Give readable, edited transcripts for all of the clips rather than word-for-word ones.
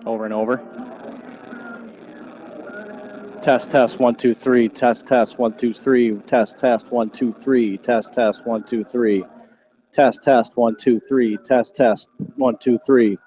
over and over. Test, test, 1, 2, 3. Test, test, 1, 2, 3. Test, test, 1, 2, 3. Test, test, 1, 2, 3. Test, test, 1, 2, 3. Test, test, 1, 2, 3.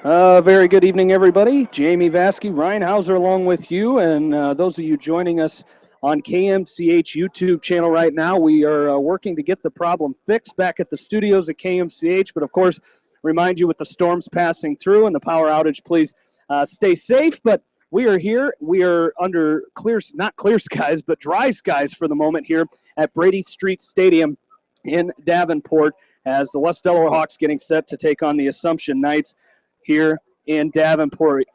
Very good evening, everybody. Jamie Vasky, Ryan Hauser along with you, and those of you joining us on KMCH YouTube channel right now. We are working to get the problem fixed back at the studios at KMCH, but of course, remind you with the storms passing through and the power outage, please stay safe. But we are here. We are under not clear skies, but dry skies for the moment here at Brady Street Stadium in Davenport as the West Delaware Hawks getting set to take on the Assumption Knights here in Davenport.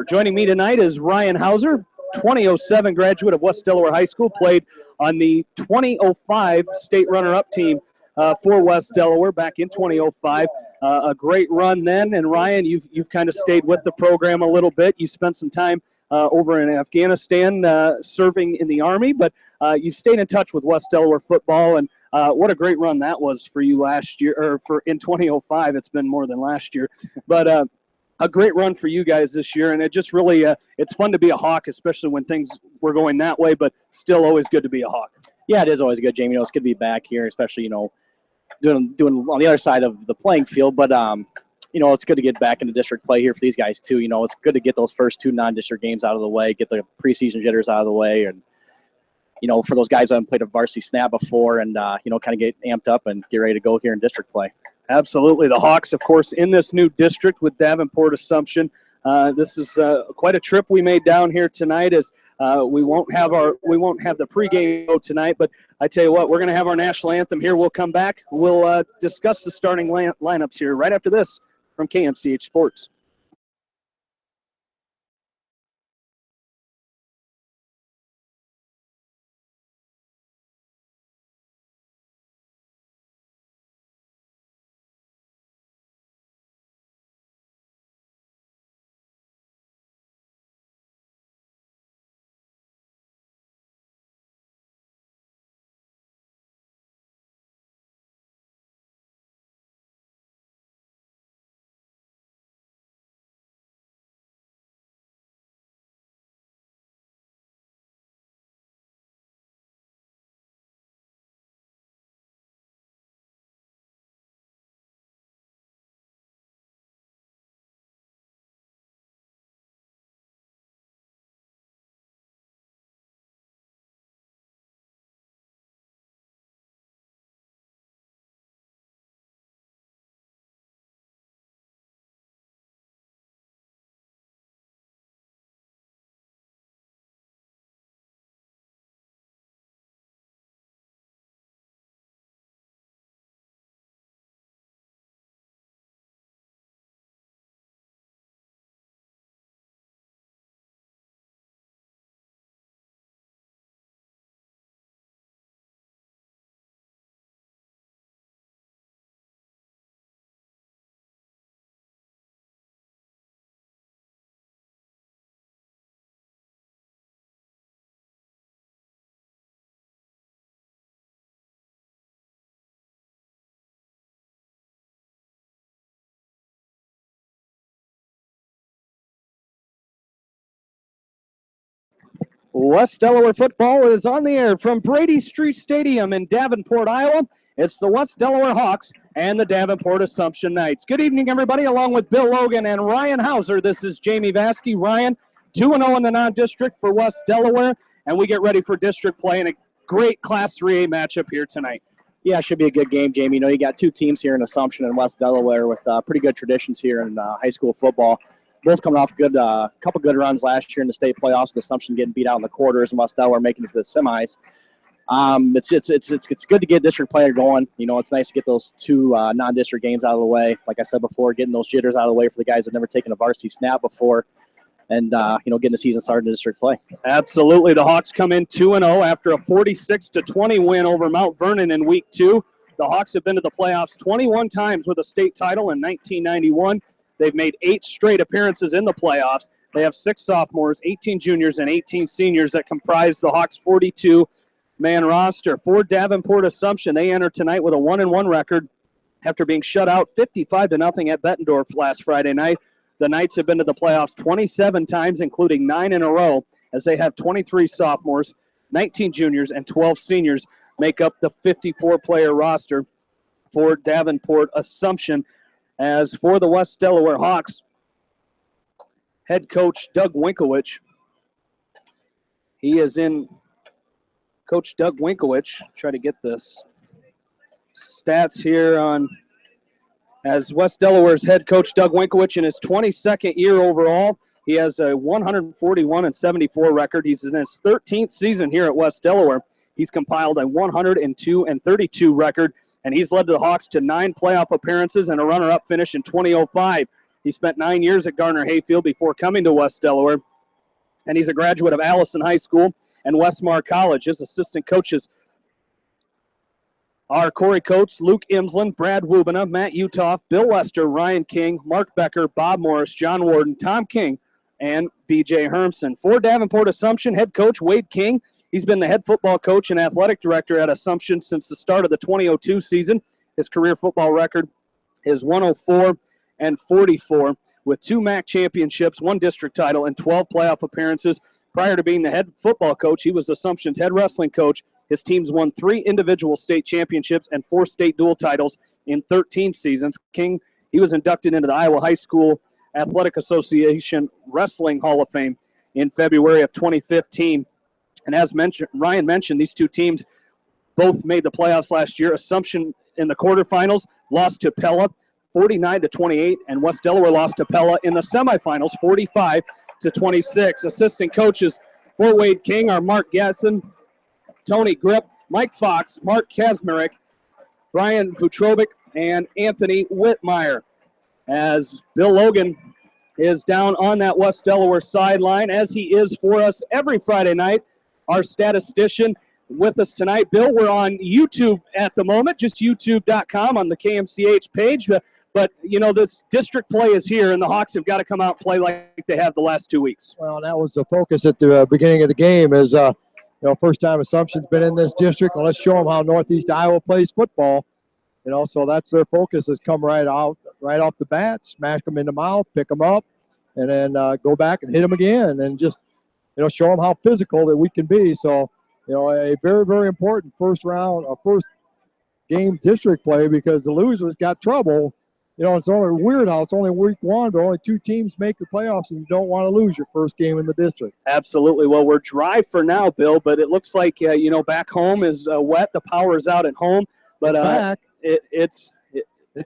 Joining me tonight is Ryan Hauser, 2007 graduate of West Delaware High School, played on the 2005 state runner-up team for West Delaware back in 2005. A great run then, and Ryan, you've kind of stayed with the program a little bit. You spent some time over in Afghanistan serving in the Army, but you've stayed in touch with West Delaware football, and what a great run that was for you last year, or in 2005. It's been more than last year, but a great run for you guys this year, and it just really it's fun to be a Hawk, especially when things were going that way, but still always good to be a Hawk. Yeah, it is always good, Jamie. It's good to be back here, especially doing on the other side of the playing field. But it's good to get back into district play here for these guys too. It's good to get those first two non-district games out of the way, get the preseason jitters out of the way, and for those guys who haven't played a varsity snap before, and kind of get amped up and get ready to go here in district play. Absolutely. The Hawks, of course, in this new district with Davenport Assumption. This is quite a trip we made down here tonight, as we won't have the pregame show tonight, but I tell you what, we're going to have our national anthem here. We'll come back. We'll discuss the starting lineups here right after this from KMCH Sports. West Delaware football is on the air from Brady Street Stadium in Davenport, Iowa. It's the West Delaware Hawks and the Davenport Assumption Knights. Good evening, everybody. Along with Bill Logan and Ryan Hauser, this is Jamie Vasky. Ryan, 2-0 in the non-district for West Delaware, and we get ready for district play in a great Class 3A matchup here tonight. Yeah, it should be a good game, Jamie. You got two teams here in Assumption and West Delaware with pretty good traditions here in high school football. Both coming off a couple good runs last year in the state playoffs, with Assumption getting beat out in the quarters and West Delaware making it to the semis. It's good to get district play going. It's nice to get those two non-district games out of the way. Like I said before, getting those jitters out of the way for the guys that have never taken a varsity snap before, and getting the season started in district play. Absolutely. The Hawks come in 2-0 after a 46-20 win over Mount Vernon in week 2. The Hawks have been to the playoffs 21 times with a state title in 1991. They've made 8 straight appearances in the playoffs. They have 6 sophomores, 18 juniors, and 18 seniors that comprise the Hawks' 42-man roster. For Davenport Assumption, they enter tonight with a 1-1 record after being shut out 55-0 at Bettendorf last Friday night. The Knights have been to the playoffs 27 times, including 9 in a row, as they have 23 sophomores, 19 juniors, and 12 seniors make up the 54-player roster for Davenport Assumption. As for the West Delaware Hawks, head coach Doug Winkowich. He is in Coach Doug Winkowich. Try to get this stats here on as West Delaware's head coach Doug Winkowich in his 22nd year overall. He has a 141-74 record. He's in his 13th season here at West Delaware. He's compiled a 102-32 record, and he's led the Hawks to 9 playoff appearances and a runner-up finish in 2005. He spent 9 years at Gardner-Hayfield before coming to West Delaware, and he's a graduate of Allison High School and Westmar College. His assistant coaches are Corey Coates, Luke Imsland, Brad Wubina, Matt Utoff, Bill Lester, Ryan King, Mark Becker, Bob Morris, John Warden, Tom King, and B.J. Hermson. For Davenport Assumption, head coach Wade King. He's been the head football coach and athletic director at Assumption since the start of the 2002 season. His career football record is 104-44 with 2 MAC championships, 1 district title, and 12 playoff appearances. Prior to being the head football coach, he was Assumption's head wrestling coach. His teams won 3 individual state championships and 4 state dual titles in 13 seasons. King, he was inducted into the Iowa High School Athletic Association Wrestling Hall of Fame in February of 2015. And as Ryan mentioned, these 2 teams both made the playoffs last year. Assumption in the quarterfinals lost to Pella 49-28, and West Delaware lost to Pella in the semifinals 45-26. Assistant coaches for Wade King are Mark Gasson, Tony Grip, Mike Fox, Mark Kazmarek, Brian Vutrovic, and Anthony Whitmire. As Bill Logan is down on that West Delaware sideline, as he is for us every Friday night, our statistician with us tonight. Bill, we're on YouTube at the moment, just youtube.com on the KMCH page. But you know, this district play is here, and the Hawks have got to come out and play like they have the last 2 weeks. Well, that was the focus at the beginning of the game is, first time Assumption's been in this district, and let's show them how Northeast Iowa plays football. So that's their focus, has come right off the bat, smash them in the mouth, pick them up, and then go back and hit them again, and just, show them how physical that we can be. So, a very, very important first game district play, because the losers got trouble. It's only weird how it's only week 1, but only 2 teams make the playoffs, and you don't want to lose your first game in the district. Absolutely. Well, we're dry for now, Bill, but it looks like, back home is wet. The power is out at home. But back. It's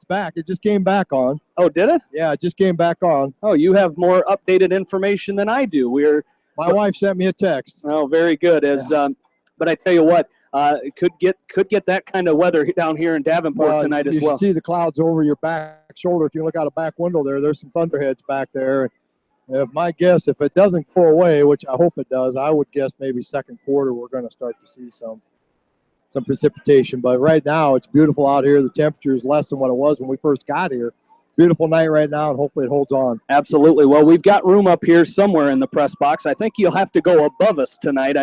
back. It just came back on. Oh, did it? Yeah, it just came back on. Oh, you have more updated information than I do. My wife sent me a text. Oh, very good. But I tell you what, could get that kind of weather down here in Davenport tonight as well. You should see the clouds over your back shoulder. If you look out a back window there's some thunderheads back there. My guess, if it doesn't go away, which I hope it does, I would guess maybe second quarter we're going to start to see some precipitation. But right now it's beautiful out here. The temperature is less than what it was when we first got here. Beautiful night right now, and hopefully it holds on. Absolutely. Well, we've got room up here somewhere in the press box. I think you'll have to go above us tonight.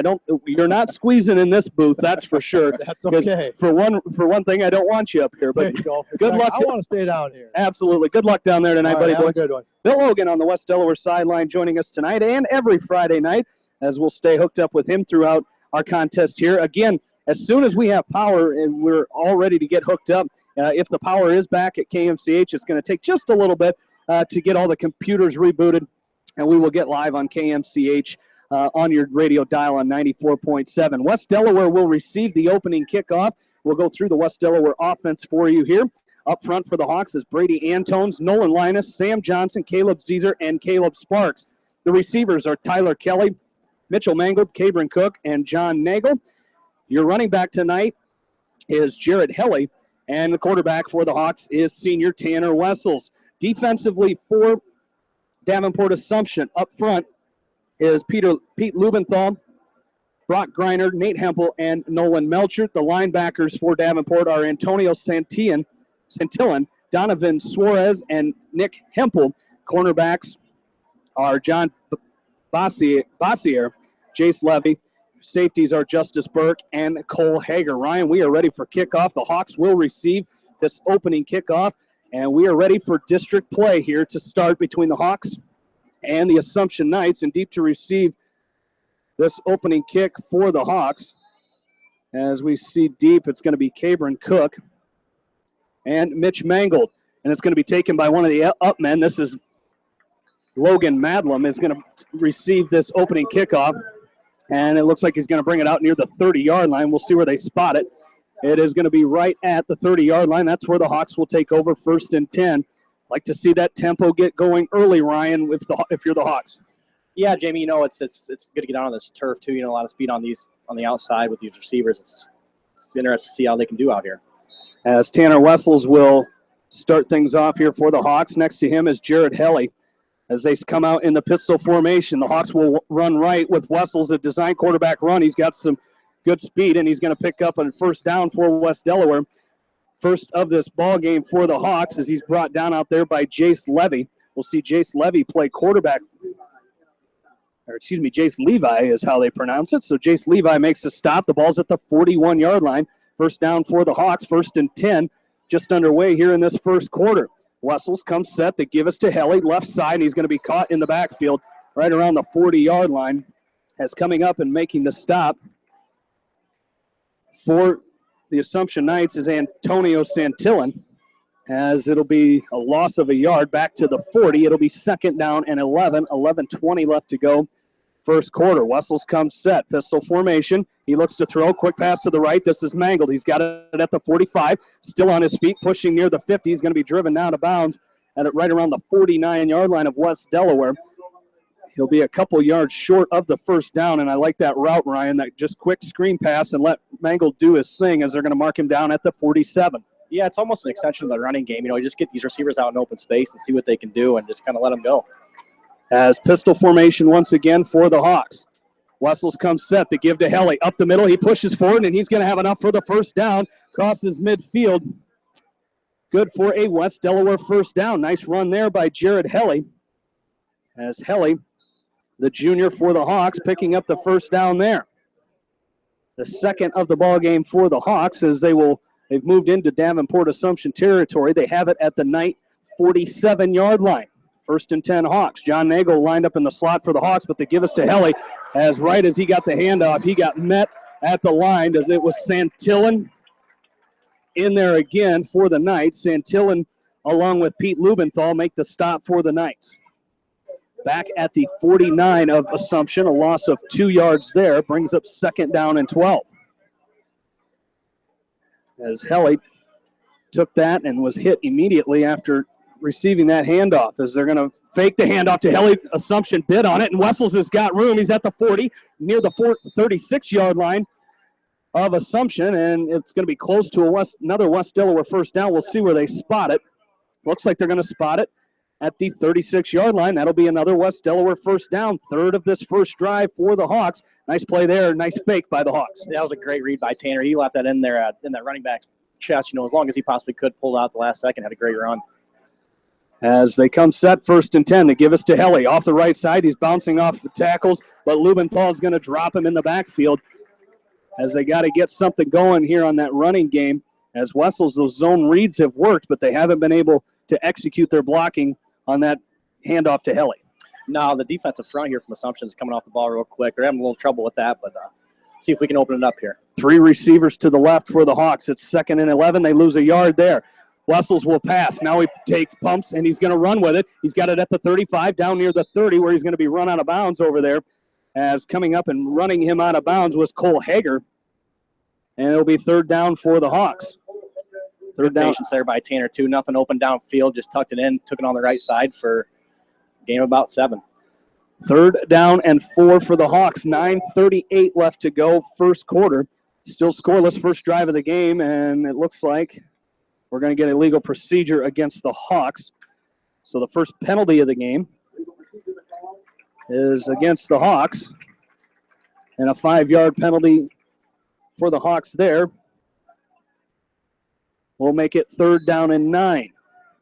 You're not squeezing in this booth, that's for sure. That's okay. For one thing, I don't want you up here. But there you go. Good luck. I want to stay down here. Absolutely. Good luck down there tonight, buddy. Have a good one. Bill Hogan on the West Delaware sideline joining us tonight and every Friday night, as we'll stay hooked up with him throughout our contest here. Again, as soon as we have power and we're all ready to get hooked up, if the power is back at KMCH, it's going to take just a little bit to get all the computers rebooted, and we will get live on KMCH on your radio dial on 94.7. West Delaware will receive the opening kickoff. We'll go through the West Delaware offense for you here. Up front for the Hawks is Brady Antones, Nolan Linus, Sam Johnson, Caleb Caesar, and Caleb Sparks. The receivers are Tyler Kelly, Mitchell Mangold, Cabron Cook, and John Nagel. Your running back tonight is Jared Helly, and the quarterback for the Hawks is senior Tanner Wessels. Defensively for Davenport Assumption, up front is Pete Lubenthal, Brock Greiner, Nate Hempel, and Nolan Melcher. The linebackers for Davenport are Antonio Santillan, Donovan Suarez, and Nick Hempel. Cornerbacks are John Bossier, Jace Levy. Safeties are Justice Burke and Cole Hager. Ryan, we are ready for kickoff. The Hawks will receive this opening kickoff, and we are ready for district play here to start between the Hawks and the Assumption Knights. And deep to receive this opening kick for the Hawks, as we see deep, it's going to be Cabron Cook and Mitch Mangold. And it's going to be taken by one of the up men. This is Logan Madlam is going to receive this opening kickoff, and it looks like he's going to bring it out near the 30-yard line. We'll see where they spot it. It is going to be right at the 30-yard line. That's where the Hawks will take over, 1st and 10. Like to see that tempo get going early, Ryan, if you're the Hawks. Yeah, Jamie, it's good to get on this turf too. A lot of speed on the outside with these receivers. It's interesting to see how they can do out here. As Tanner Wessels will start things off here for the Hawks. Next to him is Jared Helly. As they come out in the pistol formation, the Hawks will run right with Wessels, a design quarterback run. He's got some good speed, and he's going to pick up a first down for West Delaware. First of this ball game for the Hawks as he's brought down out there by Jace Levy. We'll see Jace Levy play quarterback. Jace Levi is how they pronounce it. So Jace Levi makes a stop. The ball's at the 41-yard line. First down for the Hawks, 1st and 10, just underway here in this first quarter. Wessels comes set. They give us to Helly, left side, and he's going to be caught in the backfield right around the 40-yard line. As coming up and making the stop for the Assumption Knights is Antonio Santillan, as it'll be a loss of a yard back to the 40. It'll be 2nd down and 11:20 left to go. First quarter. Wessels comes set. Pistol formation. He looks to throw. Quick pass to the right. This is mangled. He's got it at the 45. Still on his feet, pushing near the 50. He's going to be driven out of bounds at right around the 49-yard line of West Delaware. He'll be a couple yards short of the first down, and I like that route, Ryan, that just quick screen pass and let Mangle do his thing as they're going to mark him down at the 47. Yeah, it's almost an extension of the running game. You just get these receivers out in open space and see what they can do and just kind of let them go. As pistol formation once again for the Hawks. Wessels comes set. They give to Helly. Up the middle. He pushes forward, and he's going to have enough for the first down. Crosses midfield. Good for a West Delaware first down. Nice run there by Jared Helly. As Helly, the junior for the Hawks, picking up the first down there. The second of the ball game for the Hawks as they've moved into Davenport Assumption territory. They have it at the Knight 47-yard line. 1st and 10 Hawks. John Nagel lined up in the slot for the Hawks, but they give us to Helly. As right as he got the handoff, he got met at the line as it was Santillan in there again for the Knights. Santillan, along with Pete Lubenthal, make the stop for the Knights. Back at the 49 of Assumption, a loss of 2 yards there, brings up 2nd down and 12. As Helly took that and was hit immediately after receiving that handoff, as they're going to fake the handoff to Helly. Assumption bid on it, and Wessels has got room. He's at the 40, near the 36-yard line of Assumption, and it's going to be close to another West Delaware first down. We'll see where they spot it. Looks like they're going to spot it at the 36-yard line. That'll be another West Delaware first down, 3rd of this first drive for the Hawks. Nice play there, nice fake by the Hawks. That was a great read by Tanner. He left that in there in that running back's chest, as long as he possibly could, pulled out the last second, had a great run. As they come set, 1st and 10, they give us to Helly. Off the right side, he's bouncing off the tackles, but Lubenthal is going to drop him in the backfield as they got to get something going here on that running game. As Wessels, those zone reads have worked, but they haven't been able to execute their blocking on that handoff to Helly. No, the defensive front here from Assumption is coming off the ball real quick. They're having a little trouble with that, but see if we can open it up here. 3 receivers to the left for the Hawks. It's 2nd and 11. They lose a yard there. Wessels will pass. Now he takes pumps, and he's going to run with it. He's got it at the 35, down near the 30, where he's going to be run out of bounds over there. As coming up and running him out of bounds was Cole Hager. And it'll be 3rd down for the Hawks. Third down. Patience there by Tanner, too. Nothing open downfield, just tucked it in, took it on the right side for a gain of about 7. 3rd down and 4 for the Hawks. 9:38 left to go, first quarter. Still scoreless, first drive of the game, and it looks like we're going to get a legal procedure against the Hawks. So the first penalty of the game is against the Hawks, and a 5-yard penalty for the Hawks there. We'll make it 3rd down and 9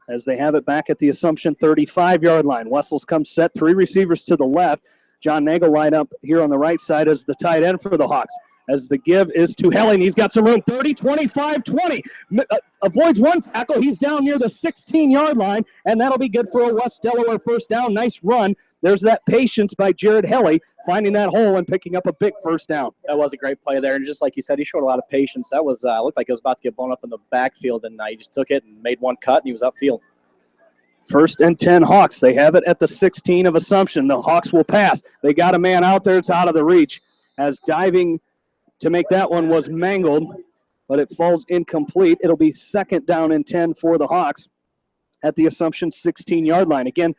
as they have it back at the Assumption 35-yard line. Wessels comes set, 3 receivers to the left. John Nagel lined up here on the right side as the tight end for the Hawks. As the give is to Helly, and he's got some room. 30, 25, 20. Avoids one tackle. He's down near the 16-yard line, and that'll be good for a West Delaware first down. Nice run. There's that patience by Jared Helly, finding that hole and picking up a big first down. That was a great play there, and just like you said, he showed a lot of patience. That was looked like it was about to get blown up in the backfield, and he just took it and made one cut, and he was upfield. First and 10 Hawks. They have it at the 16 of Assumption. The Hawks will pass. They got a man out there. It's out of the reach. As diving to make that one was mangled, but it falls incomplete. It'll be second down and 10 for the Hawks at the Assumption 16-yard line. Again,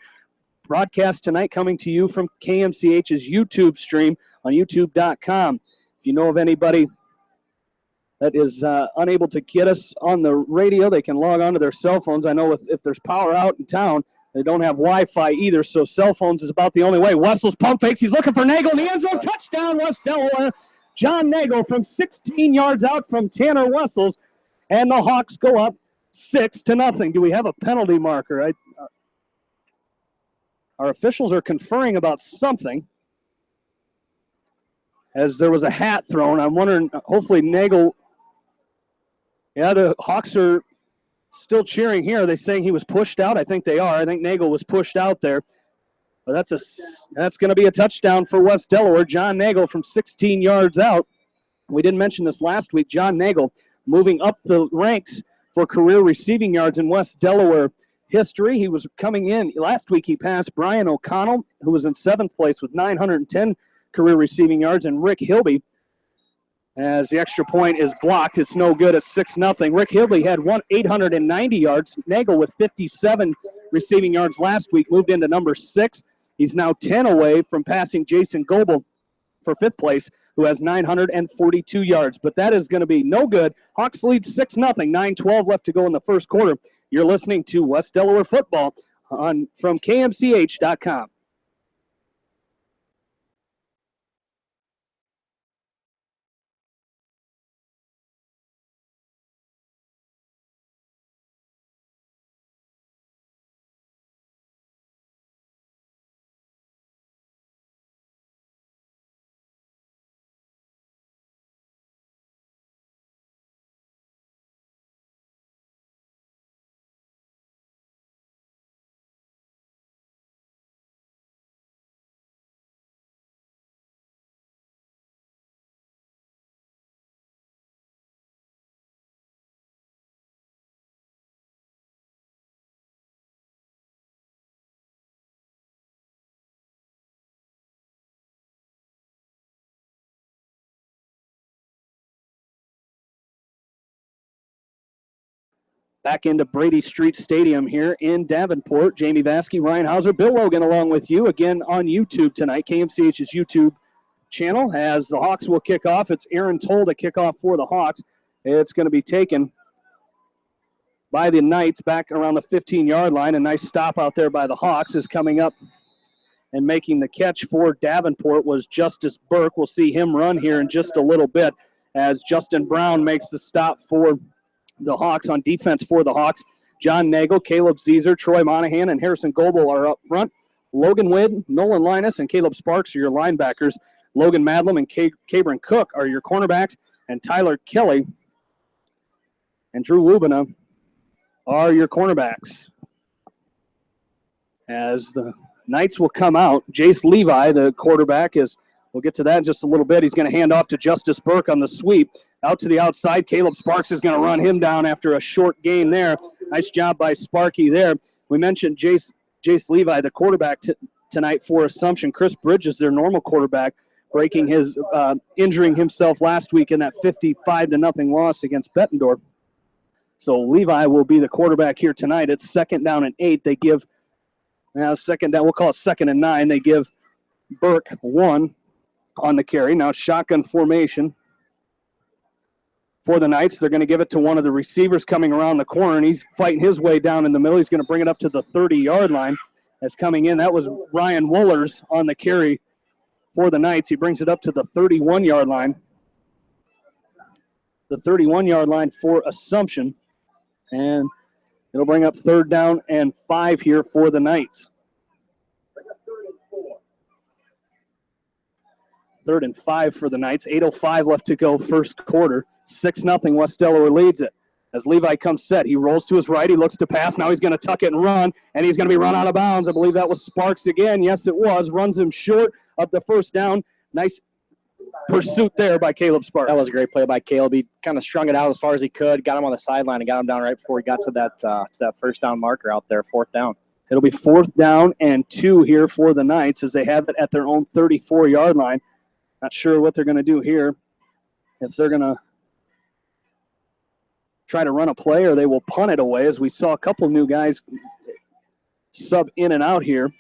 broadcast tonight coming to you from KMCH's YouTube stream on youtube.com. If you know of anybody that is unable to get us on the radio, they can log on to their cell phones. I know if there's power out in town, they don't have Wi-Fi either, so cell phones is about the only way. Wessel's pump fakes. He's looking for Nagel in the end zone. Touchdown, West Delaware. John Nagel from 16 yards out from Tanner Wessels, and the Hawks go up 6-0. Do we have a penalty marker? Our officials are conferring about something, as there was a hat thrown. I'm wondering, hopefully Nagel. Yeah, the Hawks are still cheering here. Are they saying he was pushed out? I think they are. I think Nagel was pushed out there. But that's going to be a touchdown for West Delaware. John Nagel from 16 yards out. We didn't mention this last week. John Nagel moving up the ranks for career receiving yards in West Delaware history. He was coming in. Last week he passed Brian O'Connell, who was in 7th place with 910 career receiving yards, and Rick Hilby. As the extra point is blocked, it's no good at 6-0. Rick Hilby had 890 yards. Nagel with 57 receiving yards last week moved into number 6. He's now 10 away from passing Jason Goebel for 5th place, who has 942 yards. But that is going to be no good. Hawks lead 6-0, 9:12 left to go in the first quarter. You're listening to West Delaware football from KMCH.com. Back into Brady Street Stadium here in Davenport. Jamie Vaskey, Ryan Hauser, Bill Logan along with you again on YouTube tonight. KMCH's YouTube channel as the Hawks will kick off. It's Aaron Toll to kick off for the Hawks. It's going to be taken by the Knights back around the 15-yard line. A nice stop out there by the Hawks is coming up, and making the catch for Davenport was Justice Burke. We'll see him run here in just a little bit as Justin Brown makes the stop for the Hawks on defense for the Hawks. John Nagel, Caleb Zeeser, Troy Monahan, and Harrison Goebel are up front. Logan Widd, Nolan Linus, and Caleb Sparks are your linebackers. Logan Madlam and Cabron Cook are your cornerbacks, and Tyler Kelly and Drew Lubina are your cornerbacks. As the Knights will come out, Jace Levi, the quarterback, we'll get to that in just a little bit. He's going to hand off to Justice Burke on the sweep. Out to the outside, Caleb Sparks is going to run him down after a short gain there. Nice job by Sparky there. We mentioned Jace Levi, the quarterback tonight for Assumption. Chris Bridges, their normal quarterback, injuring himself last week in that 55-0 loss against Bettendorf. So Levi will be the quarterback here tonight. It's 2nd down and 8. They give second down. We'll call it 2nd and 9. They give Burke 1 on the carry. Now shotgun formation for the Knights. They're going to give it to one of the receivers coming around the corner, and he's fighting his way down in the middle. He's going to bring it up to the 30-yard line. As coming in, that was Ryan Wohlers on the carry for the Knights. He brings it up to the 31-yard line. The 31-yard line for Assumption. And it'll bring up 3rd down and 5 here for the Knights. 3rd and 5 for the Knights. 8:05 left to go first quarter. 6-0, West Delaware leads it. As Levi comes set, he rolls to his right. He looks to pass. Now he's going to tuck it and run, and he's going to be run out of bounds. I believe that was Sparks again. Yes, it was. Runs him short of the first down. Nice pursuit there by Caleb Sparks. That was a great play by Caleb. He kind of strung it out as far as he could, got him on the sideline, and got him down right before he got to that first down marker out there, 4th down. It'll be 4th down and 2 here for the Knights as they have it at their own 34-yard line. Not sure what they're going to do here. If they're going to try to run a play or they will punt it away, as we saw a couple new guys sub in and out here,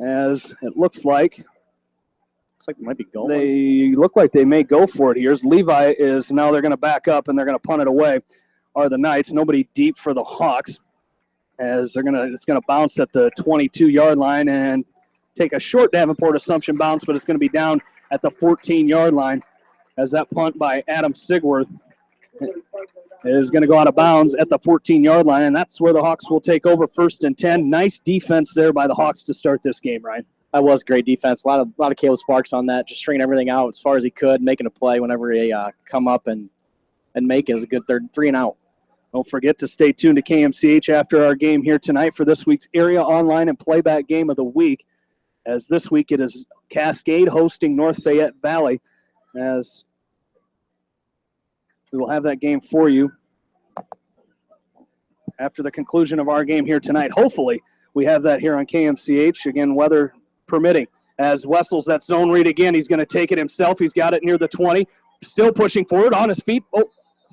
as it looks like they might be going. They look like they may go for it here. As Levi is now, they're going to back up and they're going to punt it away. Are the Knights. Nobody deep for the Hawks, as it's going to bounce at the 22-yard line and take a short Davenport Assumption bounce, but it's going to be down at the 14-yard line, as that punt by Adam Sigworth is going to go out of bounds at the 14-yard line, and that's where the Hawks will take over 1st and 10. Nice defense there by the Hawks to start this game, Ryan. That was great defense. A lot of Caleb Sparks on that, just stringing everything out as far as he could, making a play whenever he come up and make it. Is a good 3 and out. Don't forget to stay tuned to KMCH after our game here tonight for this week's Area Online and Playback Game of the Week, as this week it is Cascade hosting North Fayette Valley, as we will have that game for you after the conclusion of our game here tonight. Hopefully, we have that here on KMCH. Again, weather permitting. As Wessels, that zone read again. He's going to take it himself. He's got it near the 20. Still pushing forward on his feet. Oh,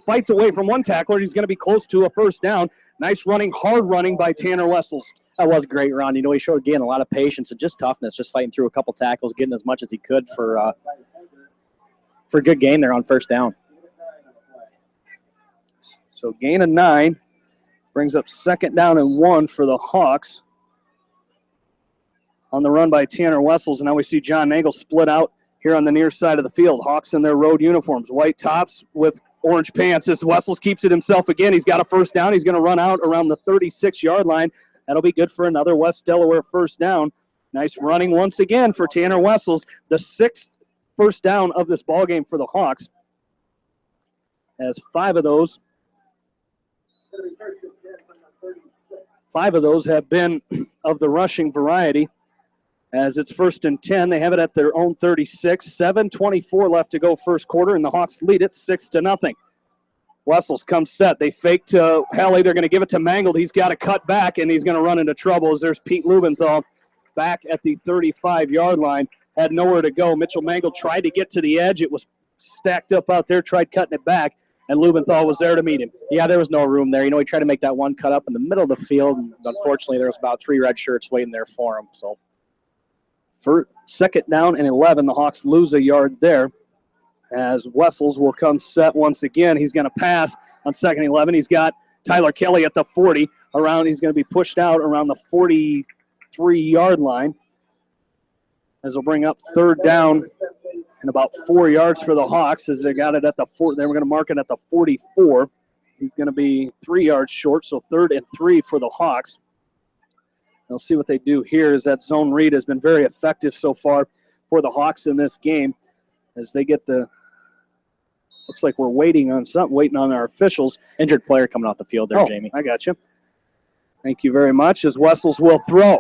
fights away from one tackler. He's going to be close to a 1st down. Nice running, hard running by Tanner Wessels. That was a great run. You know, he showed, again, a lot of patience and just toughness, just fighting through a couple tackles, getting as much as he could for a good gain there on 1st down. So gain of 9 brings up 2nd down and 1 for the Hawks. On the run by Tanner Wessels. And now we see John Nagel split out here on the near side of the field. Hawks in their road uniforms, white tops with orange pants. As Wessels keeps it himself again. He's got a 1st down. He's going to run out around the 36-yard line. That'll be good for another West Delaware 1st down. Nice running once again for Tanner Wessels. The 6th 1st down of this ballgame for the Hawks. As 5 of those have been of the rushing variety. As it's 1st and 10, they have it at their own 36. 7:24 left to go 1st quarter, and the Hawks lead it 6-0. Wessels comes set. They fake to Helly. They're going to give it to Mangold. He's got to cut back, and he's going to run into trouble as there's Pete Lubenthal back at the 35-yard line. Had nowhere to go. Mitchell Mangold tried to get to the edge. It was stacked up out there, tried cutting it back, and Lubenthal was there to meet him. Yeah, there was no room there. You know, he tried to make that one cut up in the middle of the field, and unfortunately there was about 3 red shirts waiting there for him. So for 2nd down and 11, the Hawks lose a yard there, as Wessels will come set once again. He's going to pass on 2nd and 11. He's got Tyler Kelly at the 40. He's going to be pushed out around the 43-yard line, as they'll bring up 3rd down and about 4 yards for the Hawks, as they got it at the 4. They were going to mark it at the 44. He's going to be 3 yards short, so 3rd and 3 for the Hawks. They'll see what they do here, as that zone read has been very effective so far for the Hawks in this game, as they get the – looks like we're waiting on our officials. Injured player coming off the field there, Jamie. I got you. Thank you very much, as Wessels will throw.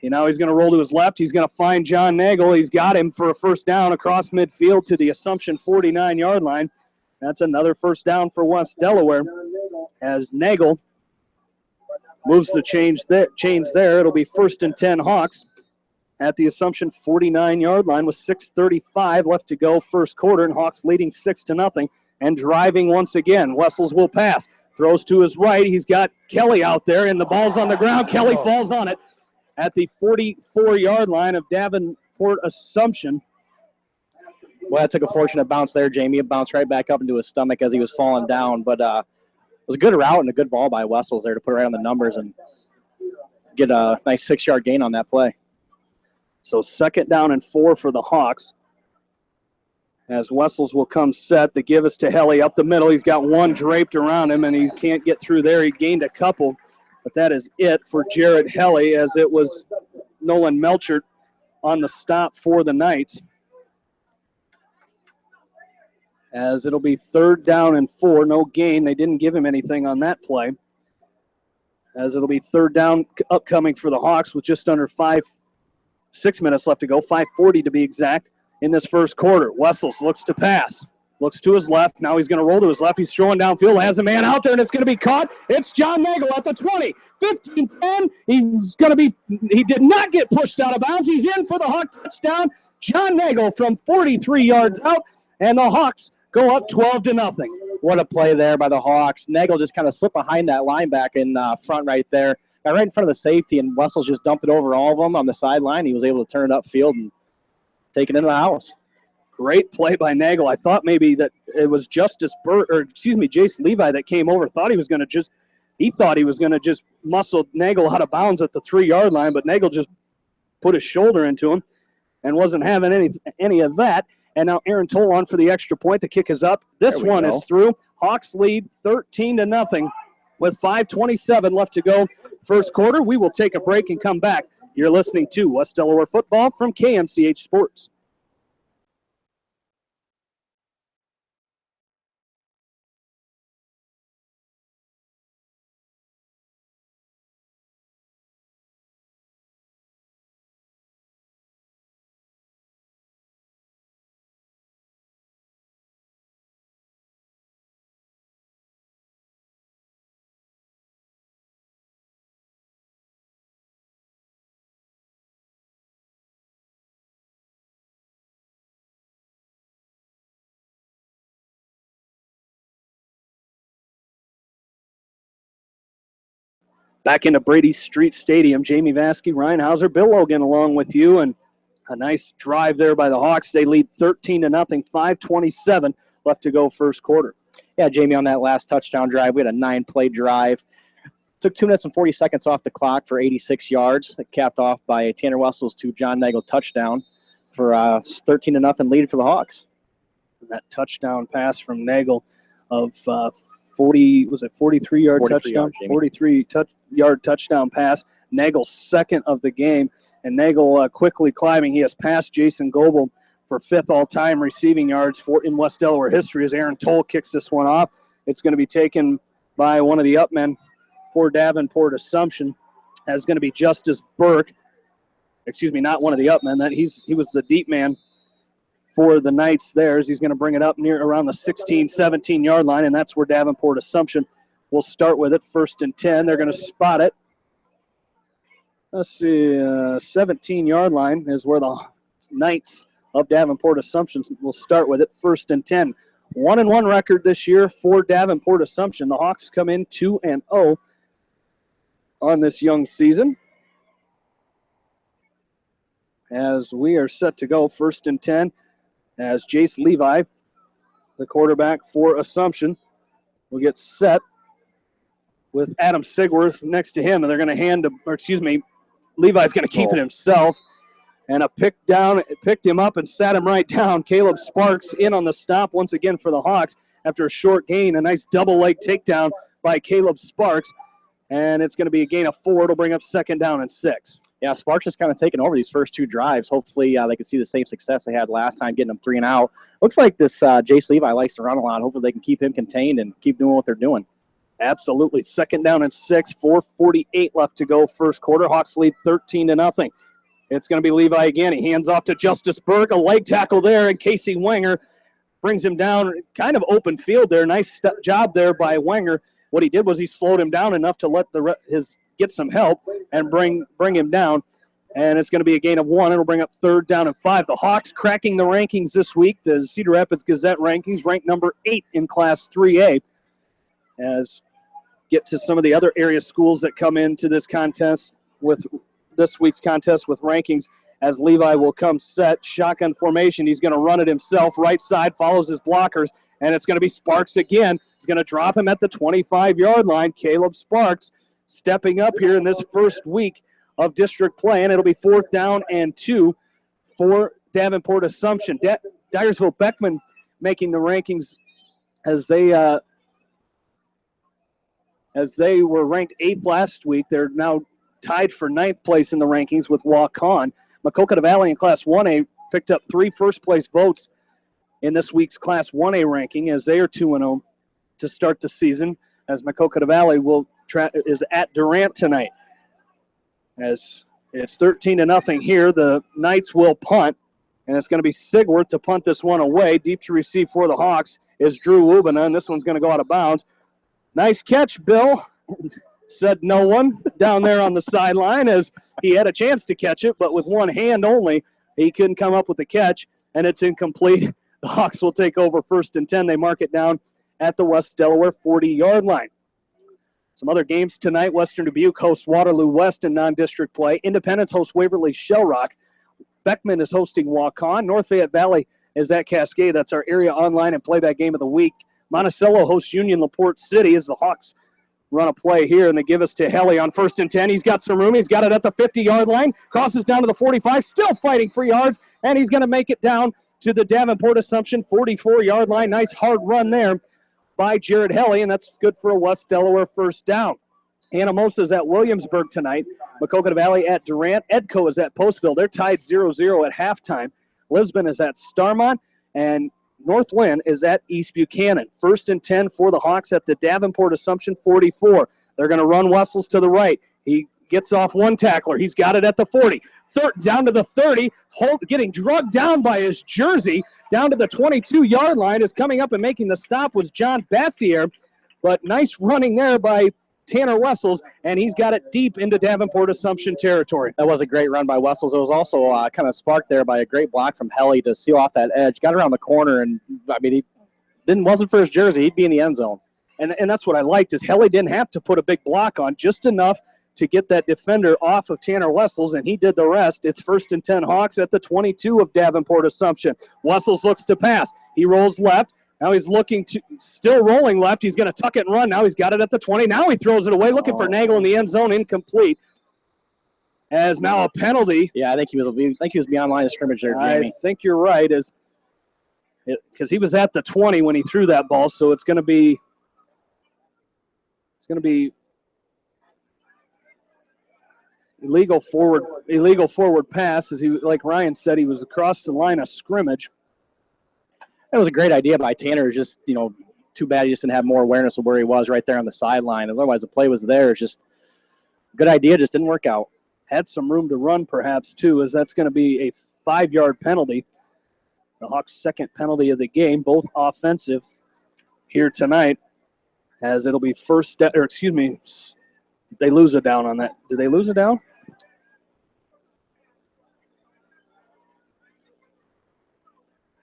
Now he's going to roll to his left. He's going to find John Nagel. He's got him for a 1st down across midfield to the Assumption 49-yard line. That's another 1st down for West Delaware, as Nagel moves the chains there. It'll be 1st and 10 Hawks at the Assumption 49-yard line with 6:35 left to go 1st quarter, and Hawks leading 6-0 and driving once again. Wessels will pass. Throws to his right. He's got Kelly out there, and the ball's on the ground. Kelly falls on it at the 44-yard line of Davenport Assumption. Well, that took a fortunate bounce there, Jamie. It bounced right back up into his stomach as he was falling down, but it was a good route and a good ball by Wessels there to put it right on the numbers and get a nice 6-yard gain on that play. So 2nd down and 4 for the Hawks, as Wessels will come set. The give is to Helly up the middle. He's got one draped around him, and he can't get through there. He gained a couple, but that is it for Jared Helly, as it was Nolan Melchert on the stop for the Knights. As it'll be 3rd down and 4, no gain. They didn't give him anything on that play. As it'll be 3rd down upcoming for the Hawks with just under 6 minutes left to go, 5:40 to be exact in this 1st quarter. Wessels looks to pass. Looks to his left. Now he's going to roll to his left. He's throwing downfield. Has a man out there, and it's going to be caught. It's John Nagel at the 20. 15-10. He did not get pushed out of bounds. He's in for the Hawk touchdown. John Nagel from 43 yards out, and the Hawks go up 12-0. What a play there by the Hawks. Nagel just kind of slipped behind that linebacker in front right there. Got right in front of the safety, and Wessels just dumped it over all of them on the sideline. He was able to turn it upfield and take it into the house. Great play by Nagel. I thought maybe that it was Jace Levi that came over. Thought he was going to just muscle Nagel out of bounds at the 3-yard line, but Nagel just put his shoulder into him and wasn't having any of that. And now Aaron Toll on for the extra point. The kick is up. This one is through. Hawks lead 13-0 with 5:27 left to go. First quarter. We will take a break and come back. You're listening to West Delaware football from KMCH Sports. Back into Brady Street Stadium, Jamie Vaskey, Ryan Hauser, Bill Logan along with you, and a nice drive there by the Hawks. They lead 13-0, 5:27 left to go first quarter. Yeah, Jamie, on that last touchdown drive, we had a 9-play drive. Took 2 minutes and 40 seconds off the clock for 86 yards. Capped off by Tanner Wessels to John Nagel touchdown for 13-0 lead for the Hawks. That touchdown pass from Nagel of 43-yard touchdown? 43-yard touchdown pass. Nagel's second of the game, and Nagel quickly climbing. He has passed Jason Goebel for 5th all-time receiving yards in West Delaware history as Aaron Toll kicks this one off. It's going to be taken by one of the upmen for Davenport Assumption. That's going to be Justice Burke. Excuse me, not one of the upmen. He was the deep man for the Knights there, as he's going to bring it up near around the 16, 17-yard line, and that's where Davenport Assumption will start with it. 1st and 10. They're going to spot it. Let's see, 17-yard line is where the Knights of Davenport Assumption will start with it. 1st and 10. 1-1 record this year for Davenport Assumption. The Hawks come in 2-0 on this young season. As we are set to go, 1st and 10. As Jace Levi, the quarterback for Assumption, will get set with Adam Sigworth next to him, and they're going to Levi's going to keep it himself, and picked him up and sat him right down. Caleb Sparks in on the stop once again for the Hawks after a short gain, a nice double leg takedown by Caleb Sparks, and it's going to be a gain of 4. It'll bring up 2nd down and 6. Yeah, Sparks has kind of taken over these first 2 drives. Hopefully they can see the same success they had last time, getting them 3 and out. Looks like this Jace Levi likes to run a lot. Hopefully they can keep him contained and keep doing what they're doing. Absolutely. 2nd down and 6, 4:48 left to go first quarter. Hawks lead 13-0. It's going to be Levi again. He hands off to Justice Burke, a leg tackle there, and Casey Wenger brings him down, kind of open field there. Nice job there by Wenger. What he did was he slowed him down enough to let get some help and bring him down. And it's going to be a gain of 1. It'll bring up 3rd down and 5. The Hawks cracking the rankings this week. The Cedar Rapids Gazette rankings ranked number 8 in Class 3A. As get to some of the other area schools that come into this contest with this week's contest with rankings, as Levi will come set. Shotgun formation. He's going to run it himself. Right side, follows his blockers, and it's going to be Sparks again. He's going to drop him at the 25-yard line. Caleb Sparks stepping up here in this first week of district play, and it'll be 4th down and 2 for Davenport Assumption. Dyersville Beckman making the rankings as they were ranked 8th last week. They're now tied for 9th place in the rankings with Waukon. Maquoketa Valley in Class 1A picked up 3 first-place votes in this week's Class 1A ranking, as they are 2-0 to start the season, as Maquoketa Valley is at Durant tonight. As it's 13-0 here, the Knights will punt, and it's going to be Sigworth to punt this one away. Deep to receive for the Hawks is Drew Ubina, and this one's going to go out of bounds. Nice catch, Bill, said no one down there on the sideline, as he had a chance to catch it, but with one hand only, he couldn't come up with the catch, and it's incomplete. The Hawks will take over 1st and 10. They mark it down at the West Delaware 40-yard line. Some other games tonight. Western Dubuque hosts Waterloo West in non-district play. Independence hosts Waverly Shell Rock. Beckman is hosting Waukon. North Fayette Valley is at Cascade. That's our area online and playback game of the week. Monticello hosts Union LaPorte City as the Hawks run a play here, and they give us to Helly on 1st and 10. He's got some room. He's got it at the 50-yard line. Crosses down to the 45, still fighting for yards, and he's going to make it down to the Davenport Assumption 44-yard line. Nice hard run there by Jared Helly, and that's good for a West Delaware 1st down. Anamosa's at Williamsburg tonight. Macocata Valley at Durant. Edco is at Postville. They're tied 0-0 at halftime. Lisbon is at Starmont, and North Lynn is at East Buchanan. 1st and 10 for the Hawks at the Davenport Assumption 44. They're going to run Wessels to the right. He gets off one tackler. He's got it at the 40. Down to the 30, getting drugged down by his jersey. Down to the 22-yard line. Is coming up and making the stop was John Bassier. But nice running there by Tanner Wessels, and he's got it deep into Davenport Assumption territory. That was a great run by Wessels. It was also kind of sparked there by a great block from Helly to seal off that edge. Got around the corner, and I mean, wasn't for his jersey. He'd be in the end zone. And that's what I liked, is Helly didn't have to put a big block on, just enough to get that defender off of Tanner Wessels, and he did the rest. It's 1st and 10 Hawks at the 22 of Davenport Assumption. Wessels looks to pass. He rolls left. Now he's looking to, still rolling left. He's going to tuck it and run. Now he's got it at the 20. Now he throws it away, looking for Nagel in the end zone, incomplete. As now a penalty. Yeah, I think he was beyond line of scrimmage there, Jamie. I think you're right, because he was at the 20 when he threw that ball. So it's going to be illegal forward pass, as he, like Ryan said, he was across the line of scrimmage. It was a great idea by Tanner. It's just, too bad he just didn't have more awareness of where he was right there on the sideline. Otherwise, the play was there. It's just a good idea, just didn't work out. Had some room to run, perhaps, too, as that's going to be a 5-yard penalty. The Hawks' second penalty of the game, both offensive here tonight, as it'll be they lose a down on that. Did they lose a down?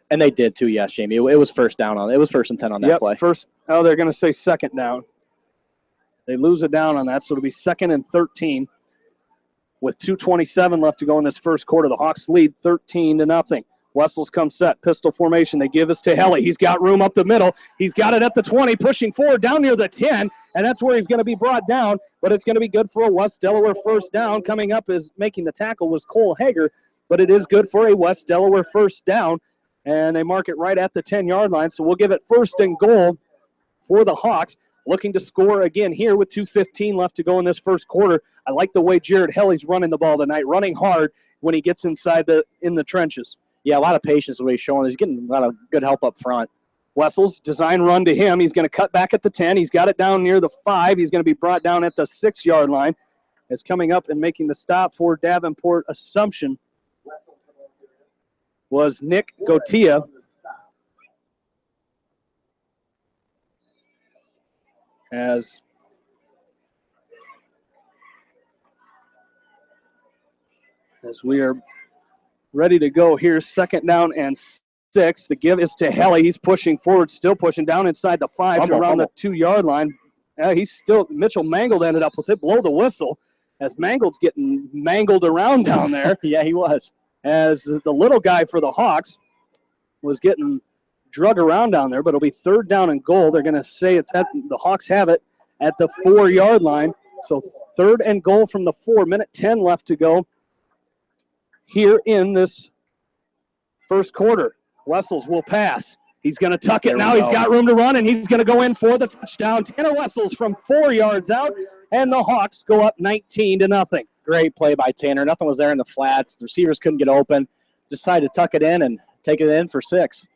And they did too, yes, Jamie. It was 1st down on. It was 1st and 10 on that play. They're going to say 2nd down. They lose a down on that, so it'll be 2nd and 13 with 2:27 left to go in this first quarter. The Hawks lead 13-0. Wessels comes set, pistol formation. They give us to Helly. He's got room up the middle. He's got it at the 20, pushing forward down near the 10, and that's where he's going to be brought down. But it's going to be good for a West Delaware 1st down. Coming up is making the tackle was Cole Hager, but it is good for a West Delaware 1st down. And they mark it right at the 10-yard line. So we'll give it 1st and goal for the Hawks, looking to score again here with 2:15 left to go in this first quarter. I like the way Jared Helly's running the ball tonight, running hard when he gets inside in the trenches. Yeah, a lot of patience the way he's showing. He's getting a lot of good help up front. Wessels, design run to him. He's going to cut back at the 10. He's got it down near the 5. He's going to be brought down at the 6-yard line. Is coming up and making the stop for Davenport Assumption was Nick Gotia. As we are ready to go here, 2nd down and 6. The give is to Helly. He's pushing forward, still pushing down inside the 5 to around the 2-yard line. Mitchell Mangold ended up with it. Blow the whistle as Mangold's getting mangled around down there. Yeah, he was. As the little guy for the Hawks was getting drug around down there, but it'll be 3rd down and goal. They're going to say the Hawks have it at the 4-yard line. So 3rd and goal from the 4, minute 10 left to go here in this first quarter. Wessels will pass. He's going to tuck it now. He's got room to run, and he's going to go in for the touchdown. Tanner Wessels from 4 yards out, and the Hawks go up 19-0. Great play by Tanner. Nothing was there in the flats. The receivers couldn't get open. Decided to tuck it in and take it in for 6.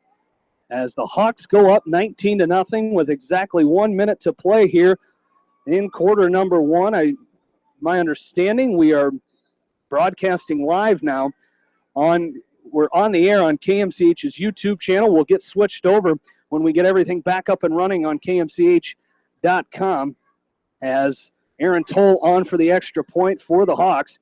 As the Hawks go up 19-0 with exactly 1 minute to play here in quarter number 1. My understanding, we are broadcasting live now on we're on the air on KMCH's YouTube channel. We'll get switched over when we get everything back up and running on KMCH.com as Aaron Toll on for the extra point for the Hawks.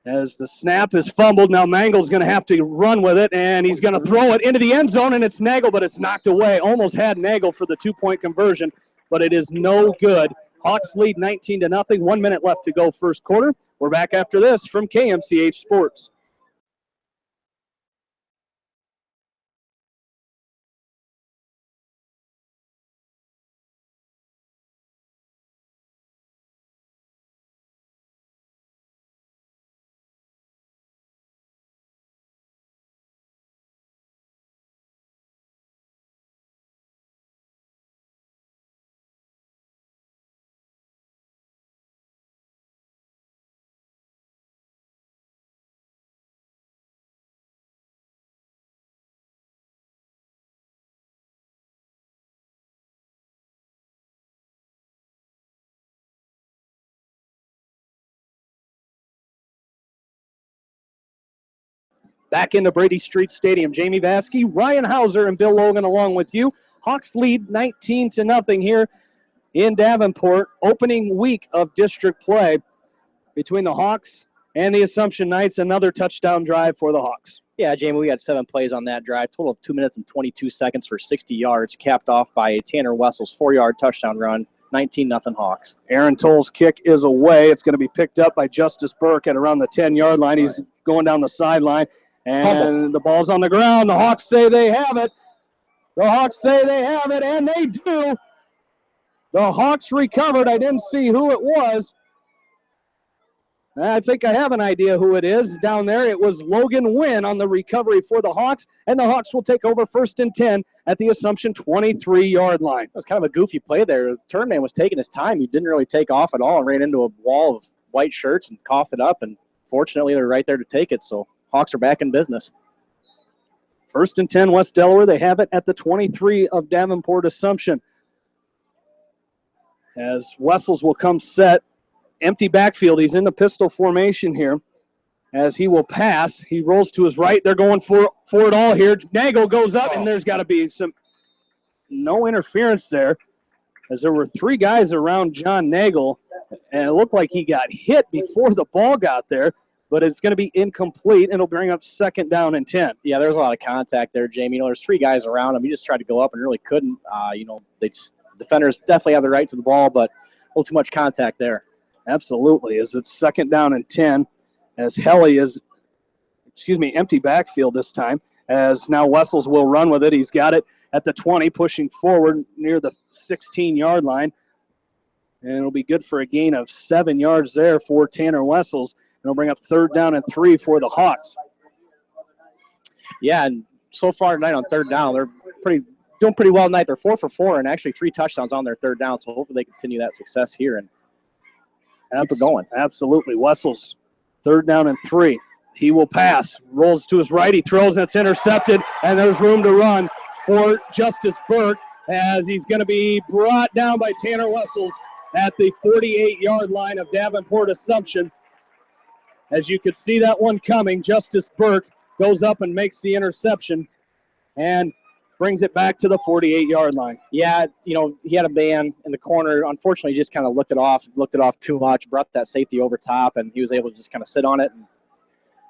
As the snap is fumbled, now Mangle's going to have to run with it, and he's going to throw it into the end zone, and it's Nagel, but it's knocked away. Almost had Nagel for the 2-point conversion, but it is no good. Hawks lead 19-0. 1 minute left to go first quarter. We're back after this from KMCH Sports. Back into Brady Street Stadium. Jamie Vaskey, Ryan Hauser, and Bill Logan along with you. Hawks lead 19-0 here in Davenport. Opening week of district play between the Hawks and the Assumption Knights. Another touchdown drive for the Hawks. Yeah, Jamie, we got 7 plays on that drive. Total of 2 minutes and 22 seconds for 60 yards, capped off by a Tanner Wessels 4-yard touchdown run. 19-0 Hawks. Aaron Toll's kick is away. It's going to be picked up by Justice Burke at around the 10-yard line. He's going down the sideline. And the ball's on the ground. The Hawks say they have it. The Hawks say they have it, and they do. The Hawks recovered. I didn't see who it was. I think I have an idea who it is down there. It was Logan Wynn on the recovery for the Hawks, and the Hawks will take over 1st and 10 at the Assumption 23-yard line. It was kind of a goofy play there. The turn man was taking his time. He didn't really take off at all and ran into a wall of white shirts and coughed it up, and fortunately they're right there to take it, so Hawks are back in business. 1st and 10, West Delaware. They have it at the 23 of Davenport Assumption. As Wessels will come set. Empty backfield. He's in the pistol formation here. As he will pass, he rolls to his right. They're going for it all here. Nagel goes up, and there's got to be no interference there, as there were 3 guys around John Nagel, and it looked like he got hit before the ball got there. But it's going to be incomplete, and it'll bring up 2nd down and 10. Yeah, there's a lot of contact there, Jamie. There's 3 guys around him. He just tried to go up and really couldn't. Defenders definitely have the right to the ball, but a little too much contact there. Absolutely, as it's 2nd down and 10, as Helly is, empty backfield this time, as now Wessels will run with it. He's got it at the 20, pushing forward near the 16-yard line, and it'll be good for a gain of 7 yards there for Tanner Wessels. It'll bring up 3rd down and 3 for the Hawks. Yeah, and so far tonight on 3rd down, they're doing pretty well tonight. They're 4 for 4 and actually 3 touchdowns on their 3rd down, so hopefully they continue that success here and keep it going. Absolutely. Wessels, 3rd down and 3. He will pass, rolls to his right, he throws, and it's intercepted, and there's room to run for Justice Burke as he's going to be brought down by Tanner Wessels at the 48-yard line of Davenport Assumption. As you could see that one coming, Justice Burke goes up and makes the interception and brings it back to the 48-yard line. Yeah, he had a man in the corner. Unfortunately, he just kind of looked it off too much, brought that safety over top, and he was able to just kind of sit on it and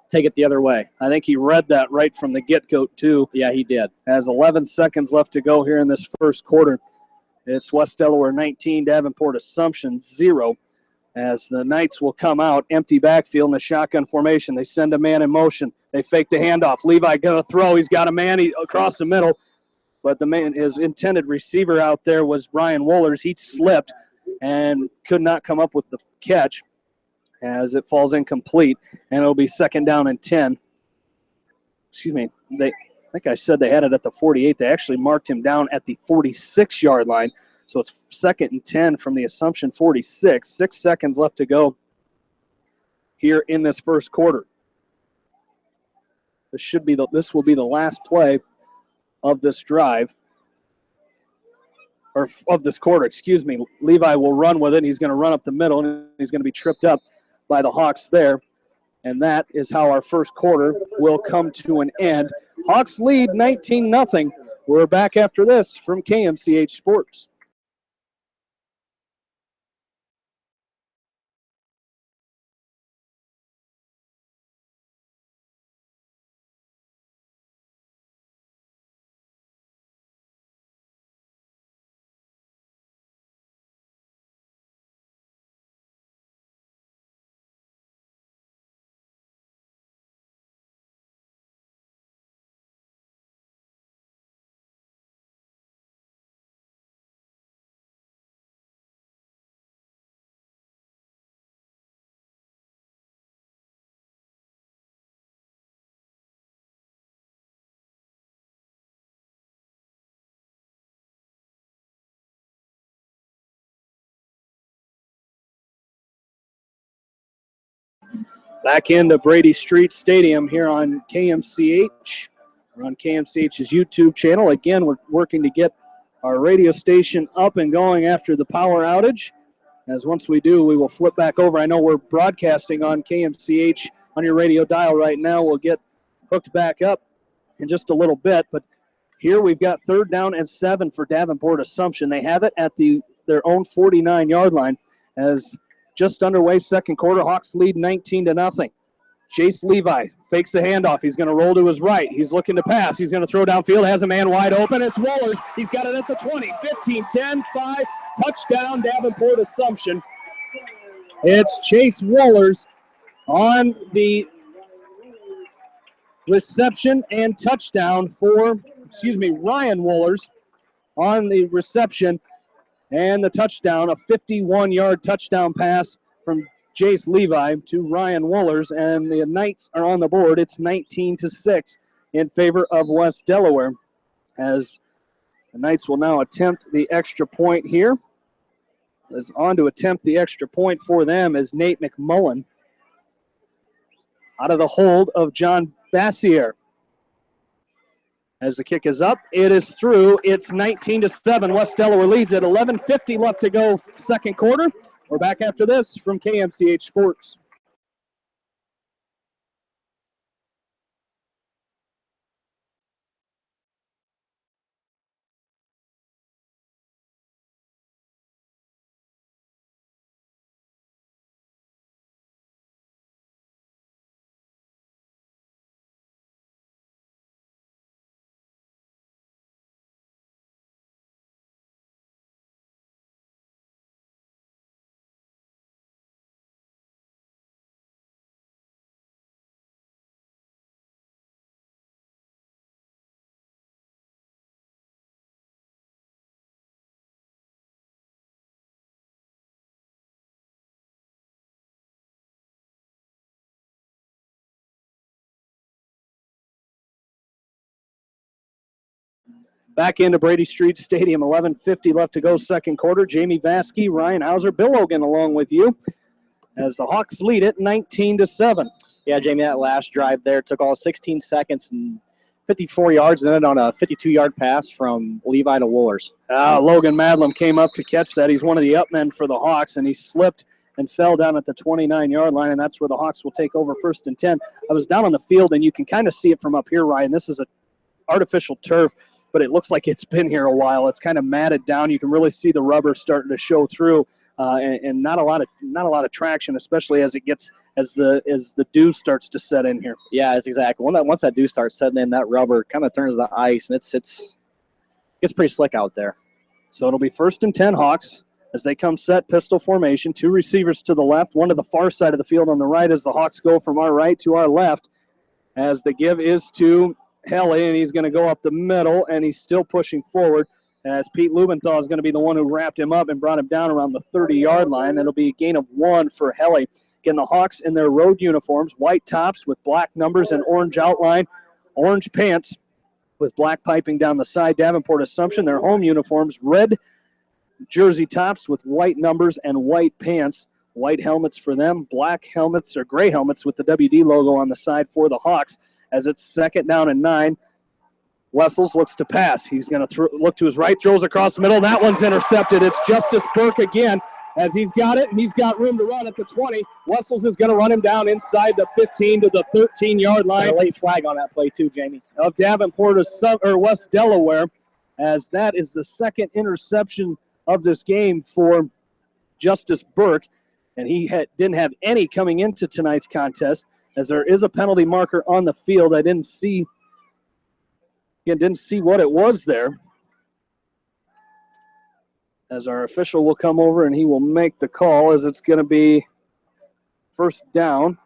take it the other way. I think he read that right from the get-go, too. Yeah, he did. As 11 seconds left to go here in this first quarter. It's West Delaware 19, Davenport Assumption 0. As the Knights will come out, empty backfield in a shotgun formation. They send a man in motion. They fake the handoff. Levi going to throw. He's got a man across the middle. But his intended receiver out there was Brian Wohlers. He slipped and could not come up with the catch as it falls incomplete. And it'll be 2nd down and 10. I think I said they had it at the 48. They actually marked him down at the 46-yard line. So it's 2nd and 10 from the Assumption 46. 6 seconds left to go here in this first quarter. This will be the last play of this drive, or of this quarter, Levi will run with it. He's going to run up the middle, and he's going to be tripped up by the Hawks there. And that is how our first quarter will come to an end. Hawks lead 19-0. We're back after this from KMCH Sports. Back into Brady Street Stadium here on KMCH. We're on KMCH's YouTube channel. Again, we're working to get our radio station up and going after the power outage. As once we do, we will flip back over. I know we're broadcasting on KMCH on your radio dial right now. We'll get hooked back up in just a little bit. But here we've got 3rd down and 7 for Davenport Assumption. They have it at their own 49-yard line as just underway second quarter. Hawks lead 19-0. Chase Levi fakes the handoff. He's going to roll to his right. He's looking to pass. He's going to throw downfield. Has a man wide open. It's Wohlers. He's got it at the 20, 15, 10, 5. Touchdown, Davenport Assumption. It's Chase Wohlers on the reception and touchdown for, Ryan Wohlers on the reception and the touchdown, a 51-yard touchdown pass from Jace Levi to Ryan Wohlers, and the Knights are on the board. It's 19-6 in favor of West Delaware, as the Knights will now attempt the extra point here. Is on to attempt the extra point for them is Nate McMullen out of the hold of John Bassier. As the kick is up, it is through. It's 19-7. West Delaware leads at 11:50 left to go second quarter. We're back after this from KMCH Sports. Back into Brady Street Stadium, 11:50 left to go second quarter. Jamie Vaskey, Ryan Hauser, Bill Logan along with you as the Hawks lead it 19-7. Yeah, Jamie, that last drive there took all 16 seconds and 54 yards, and then on a 52-yard pass from Levi to Wohlers. Logan Madlam came up to catch that. He's one of the up men for the Hawks, and he slipped and fell down at the 29-yard line, and that's where the Hawks will take over 1st and 10. I was down on the field, and you can kind of see it from up here, Ryan. This is an artificial turf, but it looks like it's been here a while. It's kind of matted down. You can really see the rubber starting to show through, and not a lot of traction, especially as the dew starts to set in here. Yeah, that's exactly. Once that dew starts setting in, that rubber kind of turns the ice, and it's pretty slick out there. So it'll be 1st and 10 Hawks as they come set pistol formation. 2 receivers to the left, one to the far side of the field on the right as the Hawks go from our right to our left. As the give is to Helly, and he's going to go up the middle, and he's still pushing forward as Pete Lubenthal is going to be the one who wrapped him up and brought him down around the 30-yard line. It'll be a gain of 1 for Helly. Again, the Hawks in their road uniforms, white tops with black numbers and orange outline, orange pants with black piping down the side. Davenport Assumption, their home uniforms, red jersey tops with white numbers and white pants. White helmets for them, black helmets or gray helmets with the WD logo on the side for the Hawks. As it's 2nd down and 9, Wessels looks to pass. He's going to look to his right, throws across the middle. That one's intercepted. It's Justice Burke again, as he's got it, and he's got room to run at the 20. Wessels is going to run him down inside the 15 to the 13-yard line. A late flag on that play too, Jamie. Of Davenport or West Delaware, as that is the second interception of this game for Justice Burke, and he didn't have any coming into tonight's contest, as there is a penalty marker on the field. I didn't see what it was there, as our official will come over and he will make the call, as it's going to be first down.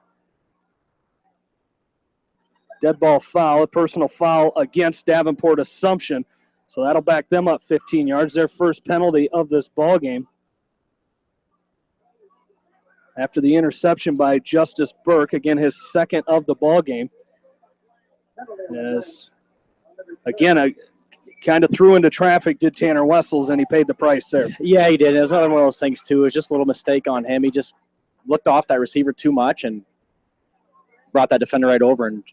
Dead ball foul, a personal foul against Davenport Assumption. So that'll back them up 15 yards, their first penalty of this ball game. After the interception by Justice Burke, again his second of the ball game. As again, kind of threw into traffic, did Tanner Wessels, and he paid the price there. Yeah, he did. It was another one of those things too. It was just a little mistake on him. He just looked off that receiver too much and brought that defender right over and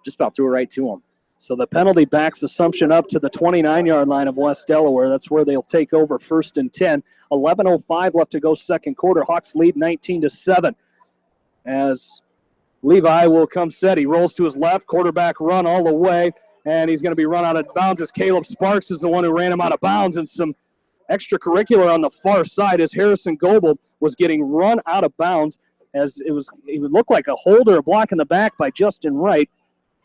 just about threw it right to him. So the penalty backs Assumption up to the 29-yard line of West Delaware. That's where they'll take over, 1st and 10. 11:05 left to go second quarter. Hawks lead 19-7. As Levi will come set. He rolls to his left, quarterback run all the way, and he's going to be run out of bounds as Caleb Sparks is the one who ran him out of bounds. And some extracurricular on the far side as Harrison Goebel was getting run out of bounds, as it would look like a hold or a block in the back by Justin Wright.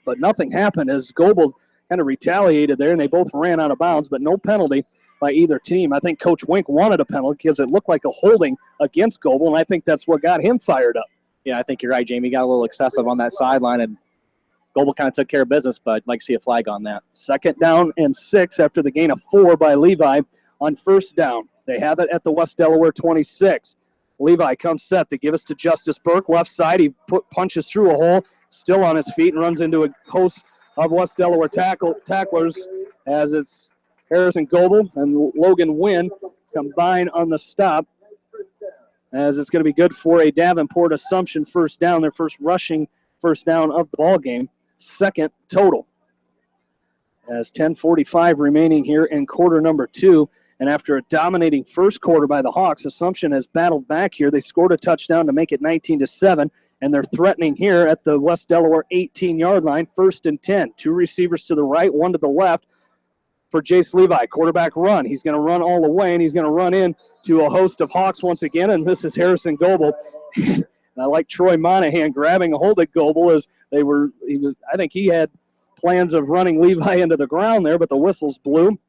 But nothing happened as Goebel kind of retaliated there, and they both ran out of bounds, but no penalty by either team. I think Coach Wink wanted a penalty because it looked like a holding against Goebel, and I think that's what got him fired up. Yeah, I think you're right, Jamie. He got a little excessive on that sideline, and Goebel kind of took care of business, but I'd like to see a flag on that. 2nd down and 6 after the gain of 4 by Levi on 1st down. They have it at the West Delaware 26. Levi comes set. They give us to Justice Burke, left side. He punches through a hole, still on his feet, and runs into a host of West Delaware tacklers, as it's Harrison Goebel and Logan Wynn combine on the stop, as it's going to be good for a Davenport Assumption 1st down, their first rushing 1st down of the ball game, 2nd total. As 10:45 remaining here in quarter number 2, and after a dominating first quarter by the Hawks, Assumption has battled back here. They scored a touchdown to make it 19-7. And they're threatening here at the West Delaware 18-yard line, 1st and 10. 2 receivers to the right, 1 to the left for Jace Levi. Quarterback run. He's going to run all the way, and he's going to run in to a host of Hawks once again, and this is Harrison Goebel. And I like Troy Monahan grabbing a hold of Goebel as I think he had plans of running Levi into the ground there, but the whistles blew.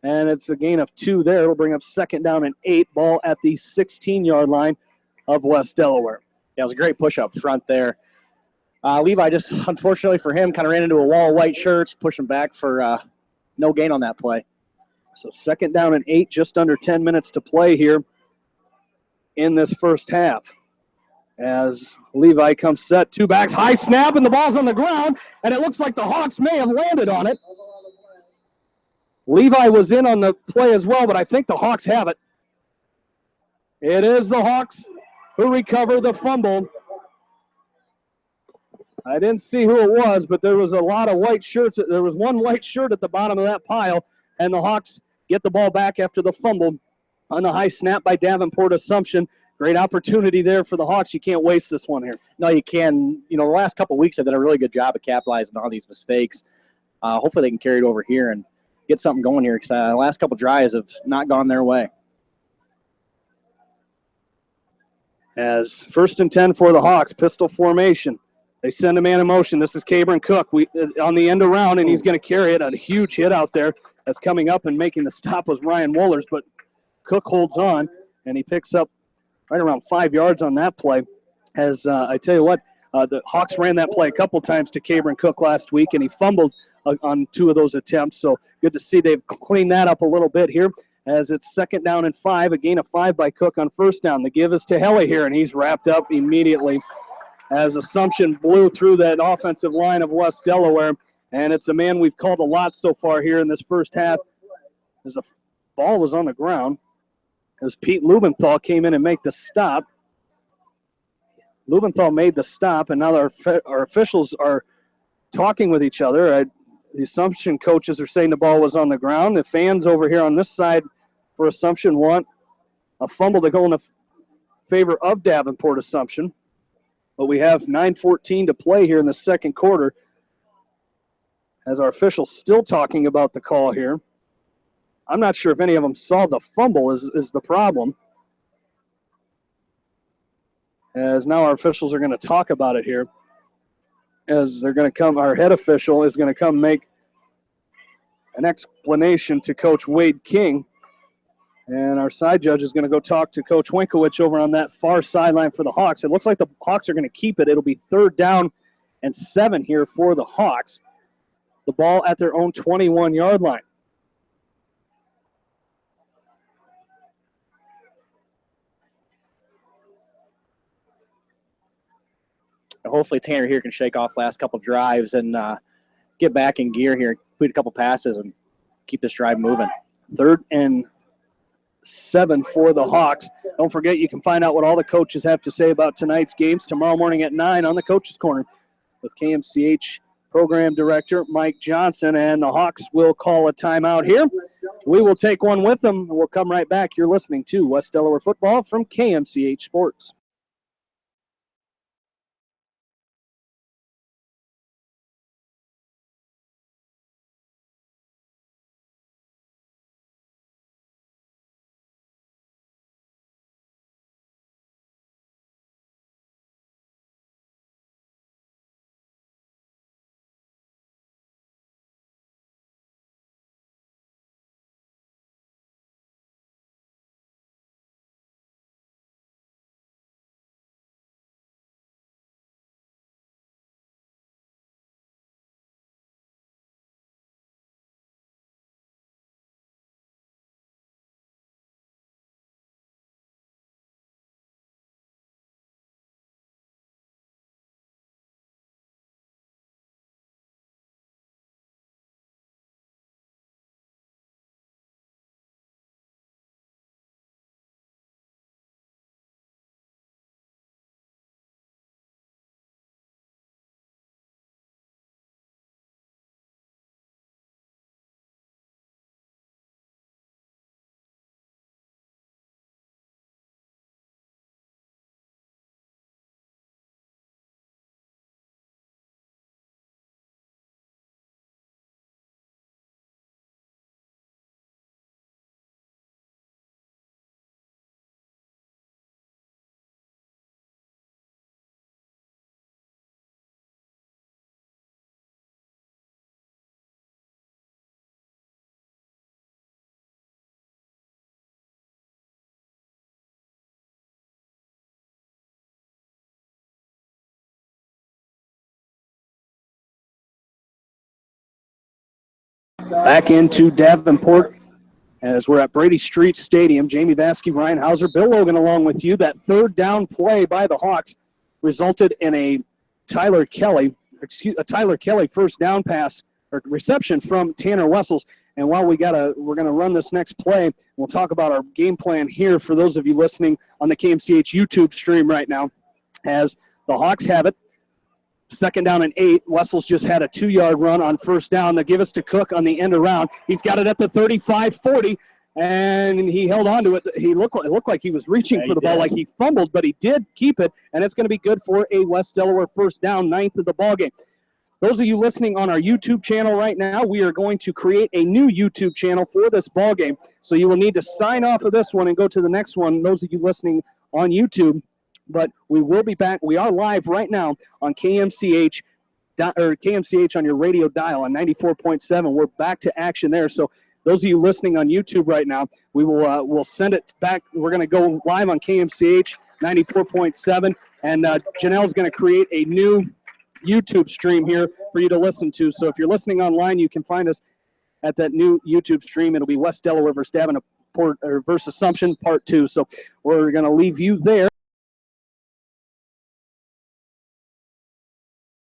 And it's a gain of 2 there. It'll bring up 2nd down and 8, ball at the 16-yard line of West Delaware. Yeah, it was a great push up front there. Levi just, unfortunately for him, kind of ran into a wall of white shirts, pushing back for no gain on that play. So 2nd down and 8, just under 10 minutes to play here in this first half. As Levi comes set, 2 backs, high snap, and the ball's on the ground, and it looks like the Hawks may have landed on it. Levi was in on the play as well, but I think the Hawks have it. It is the Hawks who recover the fumble. I didn't see who it was, but there was a lot of white shirts. There was one white shirt at the bottom of that pile, and the Hawks get the ball back after the fumble on the high snap by Davenport Assumption. Great opportunity there for the Hawks. You can't waste this one here. No, you can. You know, the last couple of weeks they've done a really good job of capitalizing on these mistakes. Hopefully they can carry it over here and get something going here, because the last couple drives have not gone their way. As 1st and 10 for the Hawks, pistol formation. They send a man in motion. This is Cabron Cook on the end around, and he's going to carry it. A huge hit out there. That's coming up and making the stop was Ryan Wohlers, but Cook holds on, and he picks up right around 5 yards on that play. As I tell you what, the Hawks ran that play a couple times to Cabron Cook last week, and he fumbled on 2 of those attempts. So good to see they've cleaned that up a little bit here. As it's 2nd down and 5, a gain of 5 by Cook on 1st down. The give is to Helly here, and he's wrapped up immediately as Assumption blew through that offensive line of West Delaware. And it's a man we've called a lot so far here in this first half. As the ball was on the ground, as Pete Lubenthal came in and made the stop. Lubenthal made the stop, and now our officials are talking with each other. The Assumption coaches are saying the ball was on the ground. The fans over here on this side for Assumption want a fumble to go in the favor of Davenport Assumption. But we have 9:14 to play here in the second quarter, as our officials still talking about the call here. I'm not sure if any of them saw the fumble is the problem, as now our officials are going to talk about it here, as they're going to come, our head official is going to come make an explanation to Coach Wade King, and our side judge is going to go talk to Coach Winkowicz over on that far sideline for the Hawks. It looks like the Hawks are going to keep it. It'll be 3rd down and 7 here for the Hawks. The ball at their own 21-yard line. Hopefully Tanner here can shake off last couple drives and get back in gear here, complete a couple passes, and keep this drive moving. 3rd and 7 for the Hawks. Don't forget, you can find out what all the coaches have to say about tonight's games tomorrow morning at 9 on the Coaches Corner with KMCH Program Director Mike Johnson, and the Hawks will call a timeout here. We will take one with them, and we'll come right back. You're listening to West Delaware Football from KMCH Sports. Back into Davenport as we're at Brady Street Stadium. Jamie Vaskey, Ryan Hauser, Bill Logan along with you. That 3rd down play by the Hawks resulted in a Tyler Kelly first down pass or reception from Tanner Wessels. And while we're going to run this next play, we'll talk about our game plan here for those of you listening on the KMCH YouTube stream right now, as the Hawks have it. 2nd down and 8. Wessels just had a 2-yard run on 1st down. They give us to Cook on the end around. He's got it at the 35-40, and he held on to it. It looked like he was reaching for the ball, like he fumbled, but he did keep it, and it's going to be good for a West Delaware 1st down, 9th of the ballgame. Those of you listening on our YouTube channel right now, we are going to create a new YouTube channel for this ballgame. So you will need to sign off of this one and go to the next one, those of you listening on YouTube. But we will be back. We are live right now on KMCH on your radio dial on 94.7. We're back to action there. So those of you listening on YouTube right now, we will we'll send it back. We're going to go live on KMCH 94.7, and Janelle's going to create a new YouTube stream here for you to listen to. So if you're listening online, you can find us at that new YouTube stream. It'll be West Delaware versus Davenport versus Assumption Part 2. So we're going to leave you there.